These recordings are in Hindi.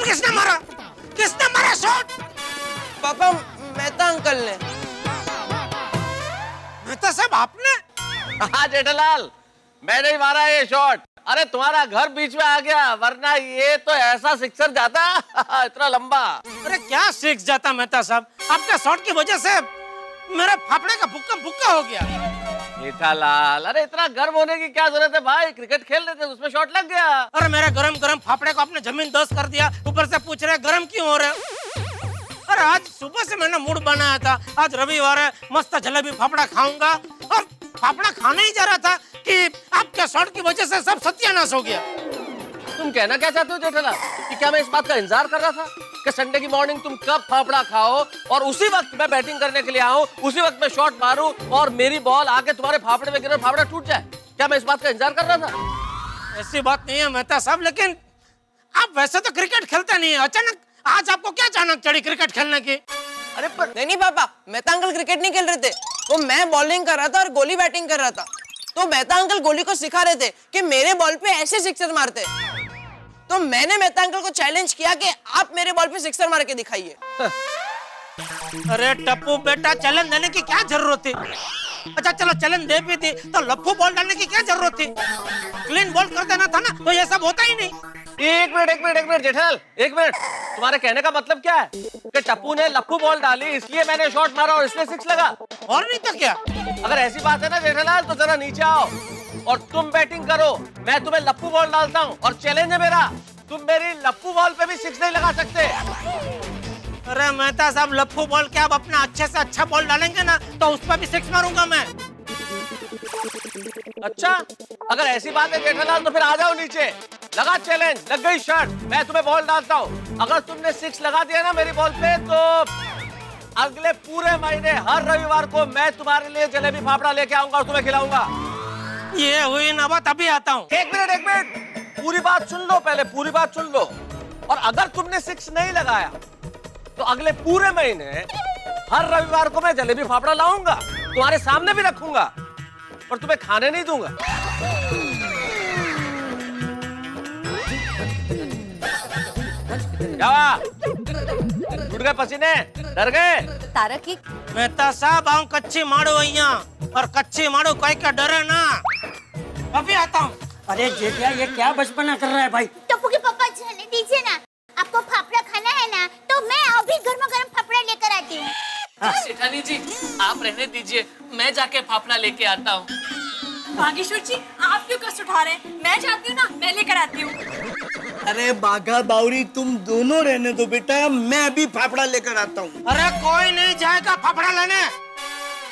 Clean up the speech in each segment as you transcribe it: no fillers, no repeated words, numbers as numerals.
अब किसने मारा? किसने मारा शॉट? पापा मेहता अंकल ने। मेहता साहब आपने? हाँ जेठालाल, मैंने ही मारा ये शॉट। अरे तुम्हारा घर बीच में आ गया, वरना ये तो ऐसा सिक्सर जाता इतना लंबा। अरे क्या सिक्स जाता मेहता साहब, आपके शॉट की वजह से मेरे फाफड़े का भुक्का हो गया। जेठालाल, अरे इतना गर्म होने की क्या जरूरत है भाई, क्रिकेट खेल रहे थे उसमें शॉट लग गया। अरे मेरे गरम फाफड़े को आपने जमीन दोस्त कर दिया, ऊपर से पूछ रहे गरम क्यों हो रहे? अरे आज सुबह से मैंने मूड बनाया था, आज रविवार है, मस्त जलेबी फाफड़ा खाऊंगा, और फाफड़ा खाने ही जा रहा था कि आपके शॉट की वजह से सब सत्यानाश हो गया। तुम कहना क्या चाहते हो जेठालाल, कि क्या मैं इस बात का इंतजार कर रहा था कि संडे की मॉर्निंग तुम कब फाफड़ा खाओ और उसी वक्त मैं बैटिंग करने के लिए आऊं, उसी वक्त मैं शॉट मारूं और मेरी बॉल आके तुम्हारे फाफड़े में गिरे और फाफड़ा टूट जाए? क्या मैं इस बात का इंतजार कर रहा था? ऐसी बात नहीं है मेहता साहब, लेकिन आप वैसे तो क्रिकेट खेलते नहीं है, अचानक आज आपको क्या अचानक चढ़ी क्रिकेट खेलने की? अरे पर नहीं पापा, मेहता अंकल क्रिकेट नहीं खेल रहे थे, वो मैं बॉलिंग कर रहा था और गोली बैटिंग कर रहा था। तो मेहता अंकल गोली को सिखा रहे थे कि मेरे बॉल पे ऐसे सिक्सर मारते। तो मैंने मेहता अंकल को चैलेंज किया कि आप मेरे बॉल पे सिक्सर मार के दिखाइए। अरे टप्पू बेटा, चैलेंज देने की क्या जरूरत थी? अच्छा चलो चैलेंज दे भी दी तो लफ्फू बॉल डालने की क्या जरूरत थी? क्लीन बॉल कर देना था ना, तो ये सब होता ही नहीं। एक मिनट जेठालाल, एक मिनट। तुम्हारे कहने का मतलब क्या है कि टप्पू ने लप्पू बॉल डाली इसलिए मैंने शॉट मारा और इसलिए सिक्स लगा? और नहीं तो क्या? अगर ऐसी बात है ना जेठालाल, तो जरा नीचे आओ और तुम बैटिंग करो, मैं तुम्हें लप्पू बॉल डालता हूँ और चैलेंज है मेरा, तुम मेरी लप्पू बॉल पे भी सिक्स नहीं लगा सकते। अरे मेहता साहब, लप्पू बॉल क्या, आप अपना अच्छे से अच्छा बॉल डालेंगे ना तो उस पर भी सिक्स मारूंगा मैं। अच्छा, अगर ऐसी बात है जेठालाल तो फिर आ जाओ नीचे, लगा चैलेंज, लग गई शर्ट, मैं तुम्हें बॉल डालता हूँ। अगर तुमने सिक्स लगा दिया ना मेरी बॉल पे, तो अगले पूरे महीने हर रविवार को मैं तुम्हारे लिए जलेबी फाफड़ा लेके आऊंगा और तुम्हें खिलाऊंगा। ये हुई ना बात, अभी आता हूँ। एक मिनट, पूरी बात सुन लो पहले, पूरी बात सुन लो। और अगर तुमने सिक्स नहीं लगाया तो अगले पूरे महीने हर रविवार को मैं जलेबी फाफड़ा लाऊंगा, तुम्हारे सामने भी रखूंगा और तुम्हें खाने नहीं दूंगा। उठ गए पसीने, डर गए? तारक ही मेहता साहब, आऊं कच्ची माड़ो अहिया, और कच्ची माड़ो कोई का डरे ना। अभी आता हूँ। अरे जेठिया, ये क्या बचपना कर रहा है भाई? टप्पू के पापा चलने दीजिए ना, आपको फाफड़ा खाना है ना, तो मैं अभी गर्मा गर्म फाफड़ा लेकर आती हूँ। सेठानी जी, आप रहने दीजिए, मैं जाके फाफड़ा लेके आता हूँ। बागेश्वर जी, आप क्यों कष्ट उठा रहे हैं? मैं जाती हूँ ना, मैं लेकर आती हूँ। अरे बाघा बावरी, तुम दोनों रहने दो बेटा, मैं अभी फाफड़ा लेकर आता हूँ। अरे कोई नहीं जाएगा फाफड़ा लेने,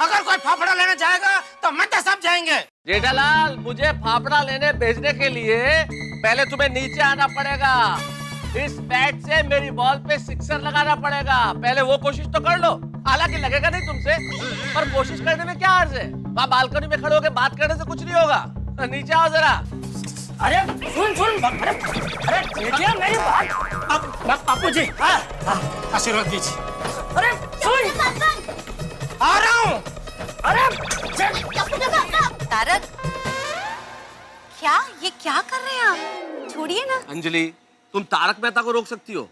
अगर कोई फाफड़ा लेने जाएगा तो मेहता साहब जाएंगे। जेठालाल, मुझे फाफड़ा लेने भेजने के लिए पहले तुम्हें नीचे आना पड़ेगा, इस बैट से मेरी बॉल पे सिक्सर लगाना पड़ेगा। पहले वो कोशिश तो कर लो, हालांकि लगेगा नहीं तुमसे, पर कोशिश करने में क्या अर्ज है? वहाँ बालकनी में खड़े होकर बात करने से कुछ नहीं होगा। तो नीचे आओ जरा। अरे सुन, अरे जेठिया मेरी बात। बापू जी, आशीर्वाद दीजिए। अरे सुन, आ रहा हूँ। अरे तारक, क्या ये क्या कर रहे हैं आप? छोड़िए ना। अंजलि, तुम तारक मेहता को रोक सकती हो,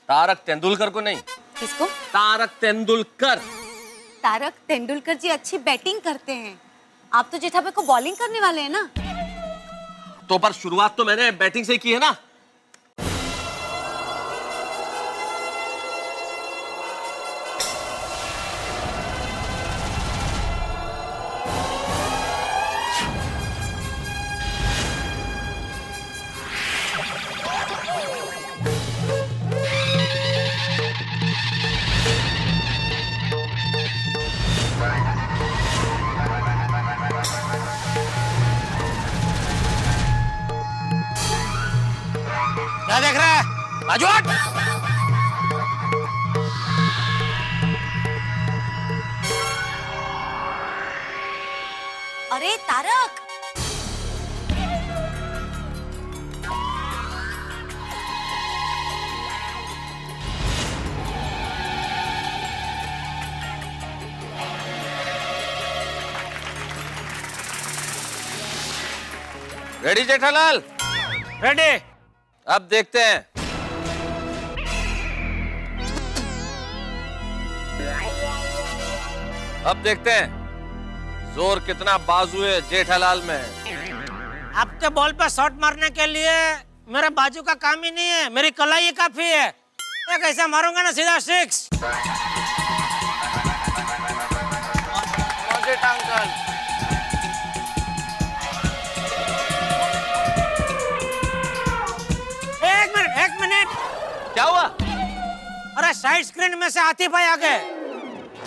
तारक तेंदुलकर को नहीं। किसको? तारक तेंदुलकर। तारक तेंदुलकर जी अच्छी बैटिंग करते हैं, आप तो जेठा भाई को बॉलिंग करने वाले हैं ना। तो पर शुरुआत तो मैंने बैटिंग से की है ना। क्या देख रहा है? बाजू हट। अरे तारक, रेडी जेठालाल? रेडी। अब देखते हैं अब देखते हैं जोर कितना बाजू है जेठालाल में। आपके बॉल पे शॉट मारने के लिए मेरे बाजू का काम ही नहीं है, मेरी कलाई ही काफी है। एक ऐसा मारूंगा ना सीधा 6। अंकल एक मिनट। क्या हुआ? अरे साइड स्क्रीन में से आतिफ भाई आ गए।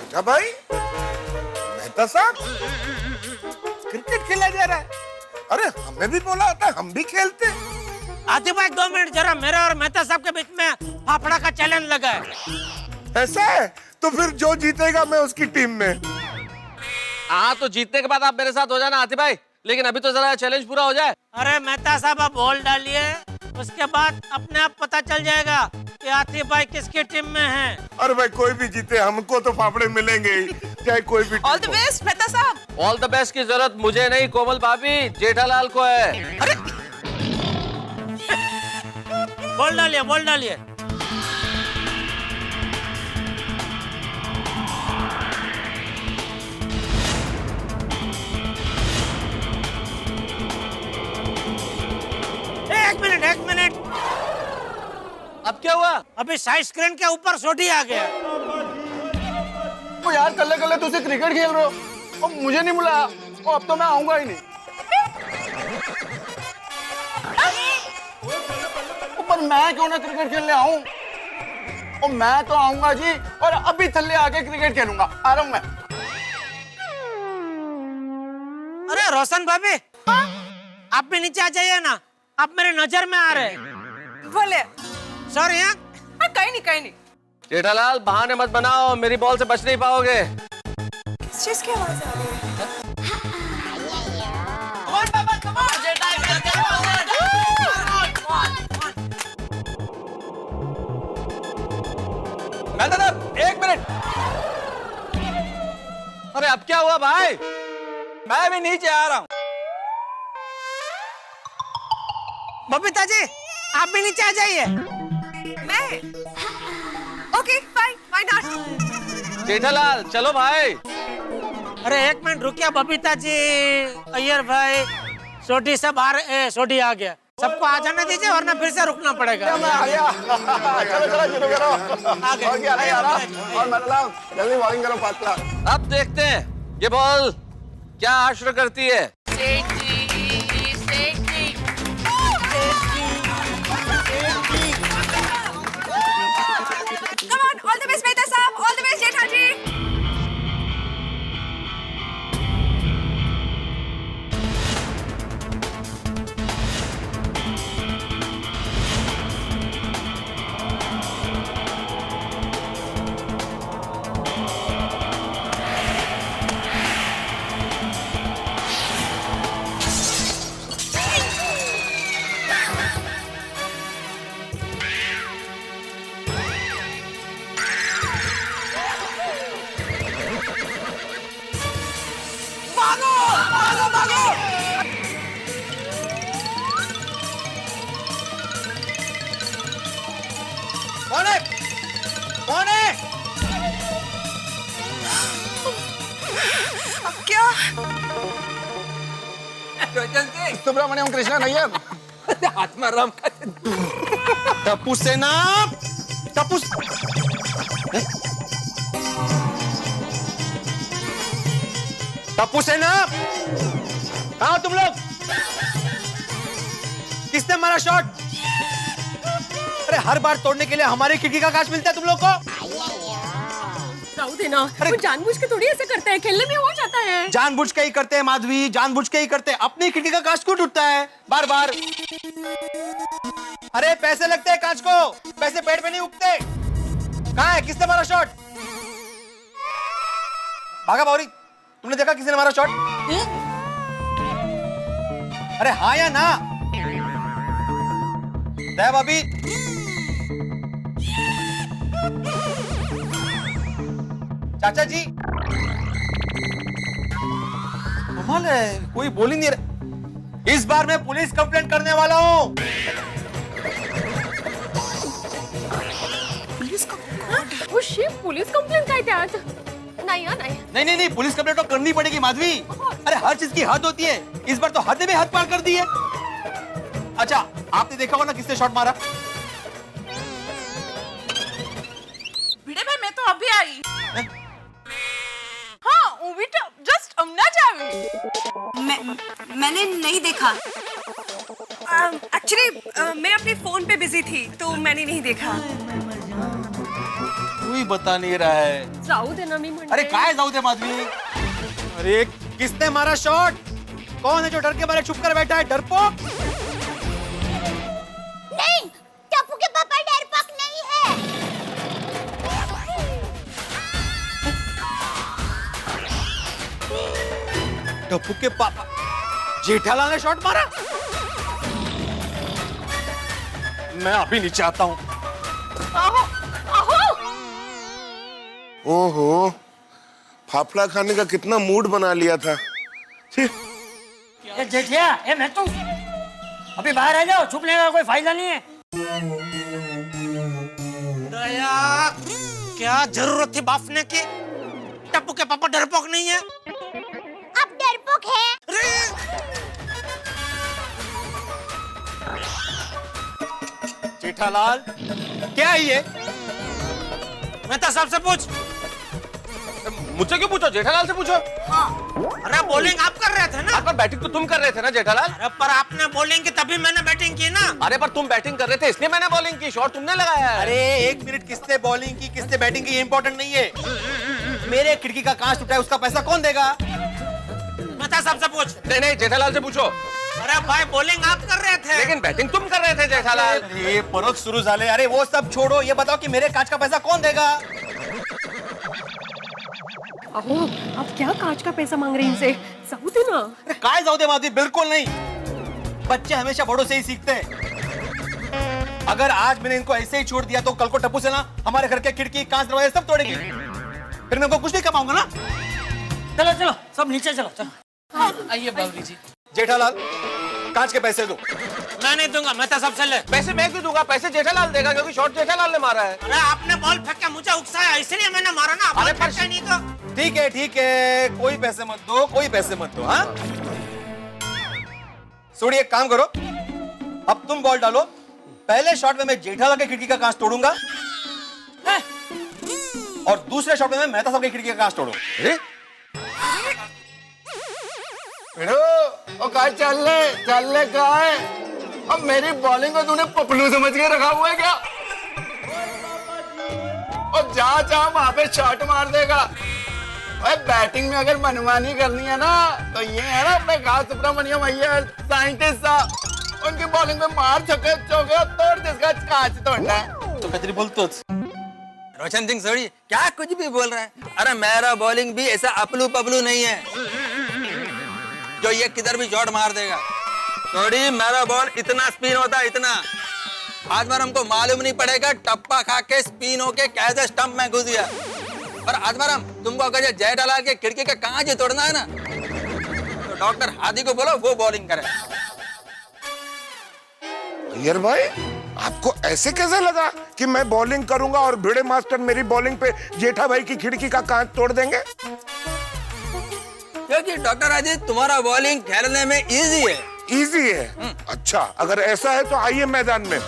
क्या भाई मेहता साहब क्रिकेट खेला जा रहा है? अरे हमें भी बोला होता, हम भी खेलते। आतिफ भाई 2 मिनट जरा, मेरे और मेहता साहब के बीच में फाफड़ा का चैलेंज लगा है। ऐसा है तो फिर जो जीतेगा मैं उसकी टीम में। हाँ तो जीतने के बाद आप मेरे साथ हो जाना आतिफ भाई, लेकिन अभी तो जरा चैलेंज पूरा हो जाए। अरे मेहता साहब आप बॉल डालिए, उसके बाद अपने आप पता चल जाएगा कि आतिफ भाई किसकी टीम में हैं। अरे भाई कोई भी जीते हमको तो फाफड़े मिलेंगे ही, चाहे कोई भी। ऑल द बेस्ट मेहता साहब। ऑल द बेस्ट की जरूरत मुझे नहीं, कोमल भाभी जेठालाल को है। अरे बॉल डालिए। एक मिनट। अब क्या हुआ? अभी साइड स्क्रीन के ऊपर सोटी आ गया। ओ यार कल्ले कल्ले तुझसे क्रिकेट खेल रहे हो और मुझे नहीं बुलाया। अब तो मैं आऊंगा ही नहीं। पर मैं क्यों ना क्रिकेट खेलने आऊं? और मैं तो आऊंगा जी, और अभी थल्ले आके क्रिकेट खेलूंगा। आ रहा हूं मैं। अरे रोशन भाभी, आप भी नीचे आ जाइए ना, आप मेरे नजर में आ रहे। बोले सॉरी। कहीं नहीं। जेठालाल बहाने मत बनाओ, मेरी बॉल से बच नहीं पाओगे। किस चीज की आवाज आ रही है? एक मिनट, अरे अब क्या हुआ भाई? मैं भी नीचे आ रहा हूँ। बबीता जी आप भी नीचे आ जाइए। मैं okay fine, why not. Jethalal चलो भाई। अरे एक मिनट रुकिए बबीता जी, अय्यर भाई, सोटी से बाहर, सोटी आ गया। सबको आ जाने दीजिए वरना फिर से रुकना पड़ेगा। मैं आ गया। चलो शुरू करो। और क्या नहीं आ रहा? और मतलब जल्दी बॉलिंग करो पातला। अब देखते हैं ये बॉल क्या आश्र करती है। Come on, all the best Mehta साहब, ऑल द बेस्ट जेठा जी। कौन है? क्या? सुब्रमण्यम कृष्णन अय्यर। हाथ में राम का टप्पू सेना। टप्पू सेना कहाँ हो तुम लोग? किसने मारा शॉट? अरे हर बार तोड़ने के लिए हमारी खिड़की का कांच मिलता है तुम लोग को। देना, वो जानबूझ के थोड़ी ऐसे करते हैं, खेलने में हो जाता है। जानबूझ के ही करते हैं माधवी, जानबूझ के ही करते हैं। अपनी खिड़की का कांच क्यों टूटता है बार बार? अरे पैसे लगते हैं कांच को, पैसे पेड़ पे नहीं उगते। कहाँ है? किसने मारा शॉट? भागा बावरी, तुमने देखा किसने मारा शॉट? अरे हाँ या ना? दया भाभी, चाचा जी, कमाल है, कोई बोल ही नहीं रहा। इस बार मैं पुलिस कंप्लेंट करने वाला हूँ। पुलिस कंप्लेंट काय त्यात? नहीं हाँ नहीं। नहीं नहीं नहीं, पुलिस कंप्लेंट तो करनी पड़ेगी माधवी। अरे हर चीज की हद होती है, इस बार तो हद में हद पार कर दी है। अच्छा आपने देखा होगा ना किसने शॉट मारा? भिड़े भाई मैं तो अभी आई। हाँ वो भी तो जस्ट अमना जावी। मैंने नहीं देखा। एक्चुअली मैं अपने फोन पे बिजी थी तो मैंने नहीं देखा। कोई बता नहीं रहा है। जाऊ दे ना मी म्हणते। अरे काय जाऊ दे माधवी। अरे किसने मारा शॉट? कौन है जो डर के मारे चुप कर बैठा है? डरपोक? नहीं, टप्पू के पापा डरपोक नहीं है। टप्पू के पापा जेठालाल ने शॉट मारा? मैं अभी नीचे आता हूँ। ओहो, फाफड़ा खाने का कितना मूड बना लिया था। छी, जेठिया, मैं तो अभी बाहर आ जाओ, छुपने का कोई फायदा नहीं है। दया, क्या जरूरत थी बाफने की? टप्पू के पापा डरपोक नहीं है। आप डरपोक है। जेठालाल क्या है ये? मैं तो सबसे पूछ। मुझसे क्यों पूछो? जेठालाल से पूछो। अरे बॉलिंग आप कर रहे थे ना? पर बैटिंग तो तुम कर रहे थे ना जेठालाल? अरे पर आपने बॉलिंग की तभी मैंने बैटिंग की ना। अरे पर तुम बैटिंग कर रहे थे इसलिए मैंने बॉलिंग की, शॉट तुमने लगाया है। अरे एक मिनट, किसने बॉलिंग की किसने बैटिंग की ये इंपॉर्टेंट नहीं है। मेरे खिड़की का कांच टूटा है, उसका पैसा कौन देगा? मैं तो सबसे पूछ। नहीं जेठालाल से पूछो। अरे भाई बॉलिंग आप कर रहे थे। लेकिन बैटिंग तुम कर रहे थे जेठालाल। ये परख शुरू झाले। अरे वो सब छोड़ो, ये बताओ कि मेरे कांच का पैसा कौन देगा? अहो आप क्या कांच का पैसा मांग रहे हैं इनसे? जाऊ दे ना। अरे काय जाऊ दे माधवी, बिल्कुल नहीं। बच्चे हमेशा बड़ों से ही सीखते हैं। अगर आज मैंने इनको ऐसे ही छोड़ दिया तो कल को टप्पू से ना हमारे घर के खिड़की कांच दरवाजे सब तोड़ेगी, फिर मैं इनको कुछ नहीं कमाऊंगा ना। चलो चलो सब नीचे चलो, चलो। आइए बाबूजी जी। जेठालाल कांच के पैसे दो। मैं नहीं दूंगा, मैं तो सबसे ले। पैसे मैं क्यों दूंगा? पैसे जेठालाल देगा क्योंकि शॉट जेठालाल ने मारा है। अरे आपने बॉल फेंक के मुझे उकसाया इसलिए मैंने मारा ना। अरे बॉल फेंका ही नहीं तो। ठीक है, कोई पैसे मत दो, कोई पैसे मत दो। हाँ सुनिए, एक काम करो, अब तुम बॉल डालो। पहले शॉट में मैं जेठालाल की खिड़की का कांच तोड़ूंगा और दूसरे शॉट में मैं मेहता साहब की खिड़की का कांच तोड़ूंगा। ओ काय चल ले काय? अब मेरी बॉलिंग को तूने पपलू समझ के रखा हुआ है क्या? और जा वहां पे शॉट मार देगा। अरे बैटिंग में अगर मनमानी करनी है ना तो ये है ना अपने घाव सुब्रमण्यम अय्यर साइंटिस्ट साहब, उनकी बॉलिंग में मार चौके तोड़ जिसका कांच तोड़ना है। तो कतरी बोलतोच रोशन सिंह सोड़ी क्या कुछ भी बोल रहा है। अरे मेरा बॉलिंग भी ऐसा अपलू पपलू नहीं है जो ये किधर भी शॉट मार देगा। सोड़ी मेरा बॉल इतना स्पिन होता है, इतना। आज बार हमको मालूम नहीं पड़ेगा टप्पा खा के स्पिन होके कैसे स्टंप में घुस गया। और आज बार तुमको अगर जेठालाल के खिड़की का कांच ही तोड़ना है ना तो डॉक्टर हादी को बोलो वो बॉलिंग करे। अय्यर भाई, आपको ऐसे कैसे लगा कि मैं बॉलिंग करूंगा और भिड़े मास्टर मेरी बॉलिंग पे जेठा भाई की खिड़की का कांच तोड़ देंगे? क्योंकि डॉक्टर अजीत तुम्हारा बॉलिंग खेलने में इजी है। इजी है? अच्छा, अगर ऐसा है तो आइए मैदान में,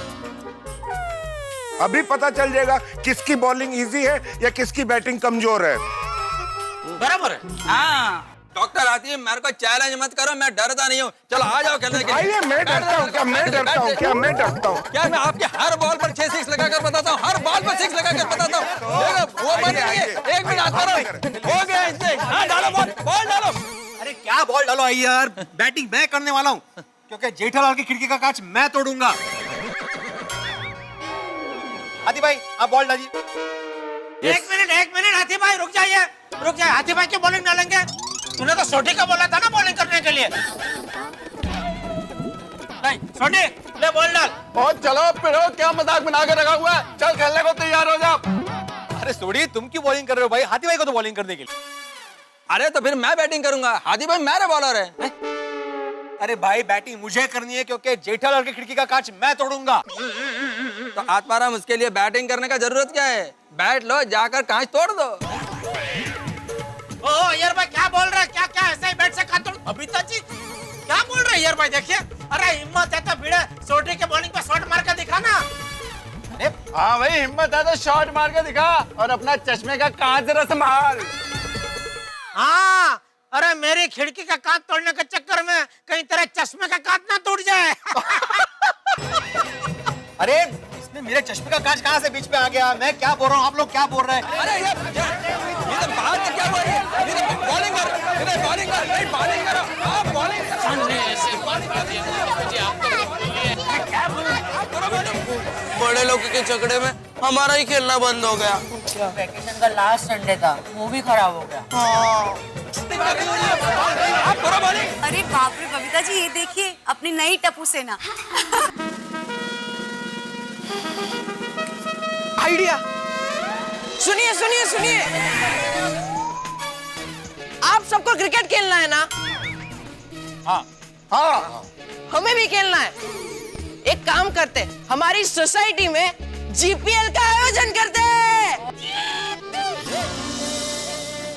अभी पता चल जाएगा किसकी बॉलिंग इजी है या किसकी बैटिंग कमजोर है। बराबर है। हाँ डॉक्टर आती है, मेरे को चैलेंज मत करो, मैं डरता नहीं हूँ। चलो आ जाओ खेलने के लिए। आइए, मैं डरता हूँ क्या? मैं डरता हूँ क्या? मैं डरता हूँ क्या? मैं आपके हर बॉल पर 6 सिक्स लगाकर बताता हूँ, हर बॉल पर 6 लगाकर बताता हूँ। वो बन गई है। 1 मिनट आता रहो, हो गया इससे। हाँ डालो बॉल डालो। अरे क्या बॉल डालो यार, बैटिंग मैं करने वाला हूँ क्योंकि जेठालाल की खिड़की का कांच मैं तोड़ूंगा। हाथी भाई आप बॉल डालिए। एक मिनट हाथी भाई रुक जाइए। हाथी भाई की बॉलिंग डालेंगे? तूने तो सोटी का बोला था ना बॉलिंग करने के लिए। नहीं सोटी ले बॉल डाल। और चलो फिर क्या मजाक बना के रखा हुआ है? चल खेलने को तैयार हो जा। अरे सोड़ी, तुम क्यों बॉलिंग कर रहे हो भाई? हाथी भाई को तो बॉलिंग करने के लिए। अरे तो फिर मैं बैटिंग करूंगा, हाथी भाई मेरे बॉलर है। अरे भाई बैटिंग मुझे करनी है क्योंकि जेठालाल की खिड़की का कांच मैं तोड़ूंगा। तो आत्माराम उसके लिए बैटिंग करने का जरूरत क्या है? बैट लो, जाकर कांच तोड़ दो। ओ यार भाई क्या बोल रहे हैं? क्या क्या ऐसे ही बैठ से खा तुम बबीता जी क्या बोल रहे हैं यार भाई? देखिए अरे हिम्मत है तो भिड़े सोटी के बॉलिंग पे शॉट मार के दिखा ना। हाँ भाई हिम्मत है तो शॉट मार के दिखा और अपना चश्मे का कांच जरा संभाल। हाँ अरे मेरी खिड़की का कांच तोड़ने के चक्कर में कहीं तेरे चश्मे का कांच ना टूट जाए। अरे इसमें मेरे चश्मे का कांच कहाँ से बीच में आ गया? मैं क्या बोल रहा हूँ, आप लोग क्या बोल रहे हैं? अरे ये तो बात क्या हो रही है? ये तो बॉलिंग कर, बॉलिंग कर, नहीं बॉलिंग करो, आप बॉलिंग करो। ऐसे बात कर दिया मुझे बड़े लोग के झगड़े में हमारा ही खेलना बंद हो गया। वैकेशन का लास्ट संडे था, वो भी खराब हो गया। आप करो बॉलिंग। अरे बाप रे बबीता जी, ये देखिए अपनी नई टप्पू सेना। आइडिया। सुनिए सुनिए सुनिए, आप सबको क्रिकेट खेलना है ना? हाँ हमें भी खेलना है। एक काम करते, हमारी सोसाइटी में जीपीएल का आयोजन करते हैं।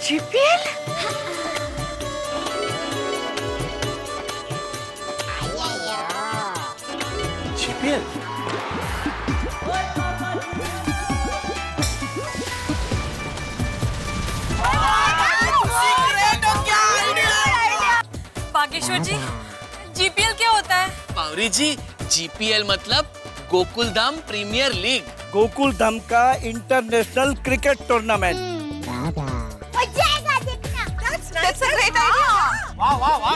जीपीएल? जीपीएल? बागेश्वर जी, जीपीएल क्या होता है? पावरी जी, जीपीएल मतलब गोकुल धाम प्रीमियर लीग। गोकुल धाम का इंटरनेशनल क्रिकेट टूर्नामेंट। हो जाएगा देखना। That's a great idea. वाह वाह वाह।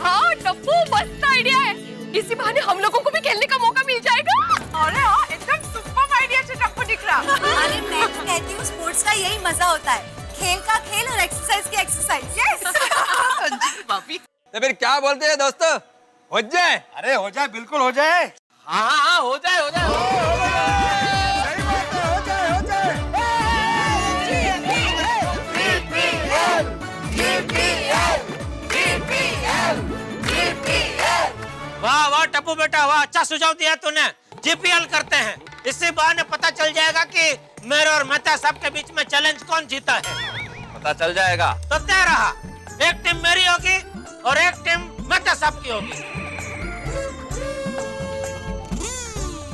हाँ टप्पू, मस्त आइडिया है। इसी बहाने हम लोगों को भी खेलने का मौका मिल जाएगा। अरे हाँ, एकदम सुपर आइडिया से टप्पू दिख रहा। अरे मैं तो कहती हूँ स्पोर्ट्स का यही मजा होता है, खेल का खेल और एक्सरसाइज की एक्सरसाइज। बापी तो फिर क्या बोलते हैं दोस्तों, हो जाए? अरे हो जाए, बिल्कुल हो जाए। हाँ हाँ हाँ, हो जाए हो जाए। वाह वाह टप्पू बेटा वाह, अच्छा सुझाव दिया तूने। जीपीएल करते हैं, इससे बहाने पता चल जाएगा कि मेरे और मेहता साहब के बीच में चैलेंज कौन जीता है। पता चल जाएगा। तो तय रहा, एक टीम मेरी होगी और एक टीम मेहता साहब की होगी।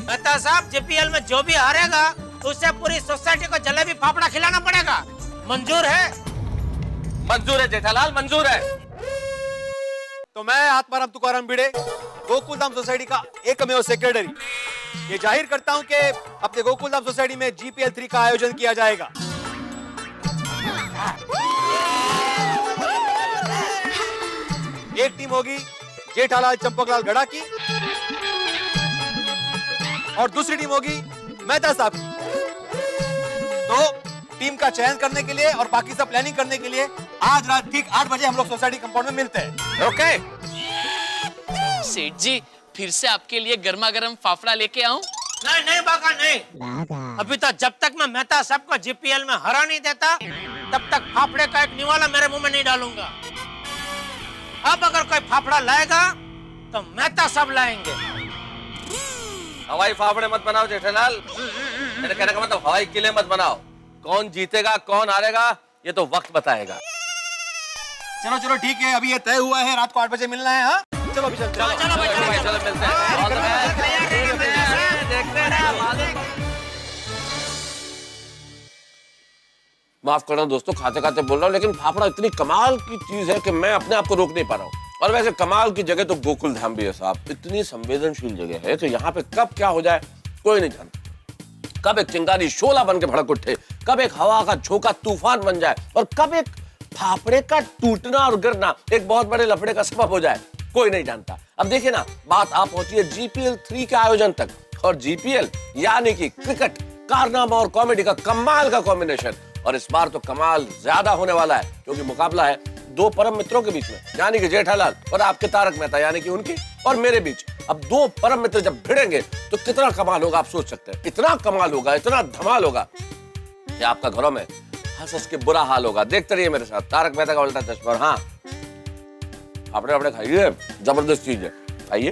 मेहता साहब, जीपीएल में जो भी हारेगा उसे पूरी सोसाइटी को जलेबी फाफड़ा खिलाना पड़ेगा। मंजूर है? मंजूर है जेठालाल, मंजूर है। तो मैं आत्माराम तुकाराम भिड़े, गोकुलधाम सोसाइटी का एकमेव सेक्रेटरी, ये जाहिर करता हूं कि अपने गोकुलधाम सोसाइटी में जीपीएल 3 का आयोजन किया जाएगा। एक टीम होगी जेठालाल चंपकलाल गढ़ा की और दूसरी टीम होगी मेहता साहब की। तो टीम का चयन करने के लिए और बाकी सब प्लानिंग करने के लिए आज रात ठीक 8 बजे हम लोग सोसाइटी कंपाउंड में मिलते हैं। ओके। सेठ जी, फिर से आपके लिए गर्मा गर्म फाफड़ा लेके आऊं? नहीं नहीं बाका नहीं, अभी तक जब तक मैं मेहता साहब को जीपीएल में हरा नहीं देता तब तक फाफड़े का एक निवाला मेरे मुंह में नहीं डालूंगा। अब अगर कोई फाफड़ा लाएगा तो मेहता साहब लाएंगे। हवाई फाफड़े मत बनाओ जेठालाल, मेरे कहने का मतलब हवाई किले मत बनाओ। कौन जीतेगा कौन हारेगा ये तो वक्त बताएगा। चलो चलो ठीक है, अभी ये तय हुआ है, रात को 8 बजे मिलना है। हाँ चलो अभी चलते हैं। चलो भाई, चलो मिलते हैं। देखते हैं। माफ करना दोस्तों, खाते खाते बोल रहा हूँ, लेकिन फाफड़ा इतनी कमाल की चीज है कि मैं अपने आप को रोक नहीं पा रहा हूँ। और वैसे कमाल की जगह तो गोकुल धाम भी है साहब। इतनी संवेदनशील जगह है कि यहाँ पे कब क्या हो जाए कोई नहीं जानता। कब एक चिंगारी शोला बन के भड़क उठे, कब एक हवा का झोंका तूफान बन जाए और कब एक फाफड़े का टूटना और गिरना एक बहुत बड़े लफड़े का सबब हो जाए, कोई नहीं जानता। अब देखिए ना, बात आप पहुंची है जीपीएल 3 के आयोजन तक, और जीपीएल यानी कि क्रिकेट, कारनामा और कॉमेडी का कमाल का कॉम्बिनेशन। और इस बार तो कमाल ज्यादा होने वाला है क्योंकि मुकाबला है 2 परम मित्रों के बीच में, यानी कि जेठालाल और आपके तारक मेहता, यानी कि उनके और मेरे बीच। अब 2 परम मित्र जब भिड़ेंगे तो कितना कमाल होगा आप सोच सकते हैं। इतना कमाल होगा, इतना धमाल होगा कि आपका घरों में हंस हंस के बुरा हाल होगा। देखते रहिए मेरे साथ तारक मेहता का उल्टा चश्मा। और हाँ, अपने खाइए, जबरदस्त चीज है, खाइए।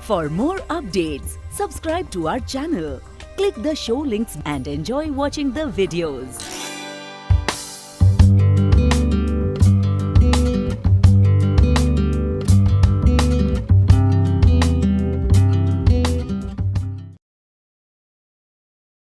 For more updates, Subscribe to our channel, click the show links and enjoy watching the videos.